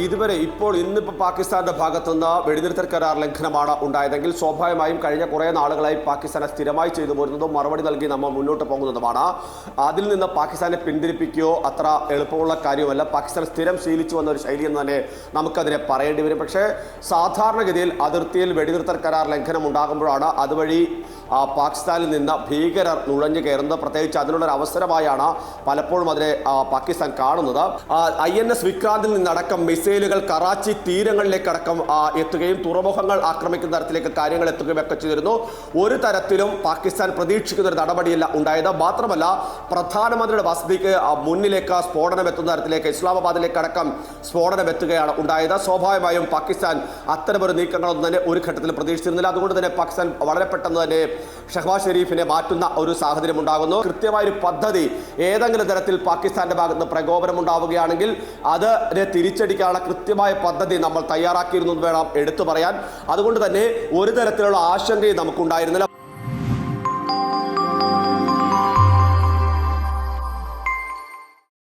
ഇപ്പോൾ ഇന്നിപ്പോൾ പാകിസ്ഥാന്റെ ഭാഗത്തുനിന്ന് വെടിനിർത്തൽ കരാർ ലംഘനമാണ് ഉണ്ടായതെങ്കിൽ സ്വാഭാവികമായും കഴിഞ്ഞ കുറേ നാളുകളായി പാകിസ്ഥാനെ സ്ഥിരമായി ചെയ്തു പോരുന്നതും മറുപടി നൽകി നമ്മൾ മുന്നോട്ട് പോകുന്നതുമാണ്. അതിൽ നിന്ന് പാകിസ്ഥാനെ പിന്തിരിപ്പിക്കുകയോ അത്ര എളുപ്പമുള്ള കാര്യമല്ല. പാകിസ്ഥാൻ സ്ഥിരം ശീലിച്ചു വന്ന ഒരു ശൈലി എന്ന് തന്നെ നമുക്കതിനെ പറയേണ്ടി വരും. പക്ഷേ സാധാരണഗതിയിൽ അതിർത്തിയിൽ വെടിനിർത്തൽ കരാർ ലംഘനം ഉണ്ടാകുമ്പോഴാണ് അതുവഴി പാകിസ്ഥാനിൽ നിന്ന് ഭീകരർ നുഴഞ്ഞു കയറുന്നത്. പ്രത്യേകിച്ച് അതിനുള്ളൊരു അവസരമായാണ് പലപ്പോഴും അതിനെ പാകിസ്ഥാൻ കാണുന്നത്. INS വിക്രാന്തിൽ നിന്നടക്കം മിസൈലുകൾ കറാച്ചി തീരങ്ങളിലേക്കടക്കം എത്തുകയും തുറമുഖങ്ങൾ ആക്രമിക്കുന്ന തരത്തിലേക്ക് കാര്യങ്ങൾ എത്തുകയും ഒക്കെ ചെയ്തിരുന്നു. ഒരു തരത്തിലും പാകിസ്ഥാൻ പ്രതീക്ഷിക്കുന്ന ഒരു നടപടിയല്ല ഉണ്ടായത്. മാത്രമല്ല പ്രധാനമന്ത്രിയുടെ വസതിക്ക് മുന്നിലേക്ക് സ്ഫോടനം എത്തുന്ന തരത്തിലേക്ക് ഇസ്ലാമാബാദിലേക്ക് അടക്കം സ്ഫോടനം എത്തുകയാണ് ഉണ്ടായത്. സ്വാഭാവികമായും പാകിസ്ഥാൻ അത്തരമൊരു നീക്കങ്ങളൊന്നും തന്നെ ഒരു ഘട്ടത്തിൽ പ്രതീക്ഷിച്ചിരുന്നില്ല. അതുകൊണ്ട് തന്നെ പാകിസ്ഥാൻ വളരെ പെട്ടെന്ന് തന്നെ ഷഹബാസ് ഷെരീഫിനെ മാറ്റുന്ന ഒരു സാഹചര്യം ഉണ്ടാകുന്നു. കൃത്യമായൊരു പദ്ധതി ഏതെങ്കിലും തരത്തിൽ പാകിസ്ഥാന്റെ ഭാഗത്ത് പ്രകോപനം ഉണ്ടാവുകയാണെങ്കിൽ അതിനെ തിരിച്ചടിക്കാനുള്ള കൃത്യമായ പദ്ധതി നമ്മൾ തയ്യാറാക്കിയിരുന്നു എന്ന് വേണം എടുത്തു പറയാൻ. അതുകൊണ്ട് തന്നെ ഒരു തരത്തിലുള്ള ആശങ്കയും നമുക്കുണ്ടായിരുന്നില്ല.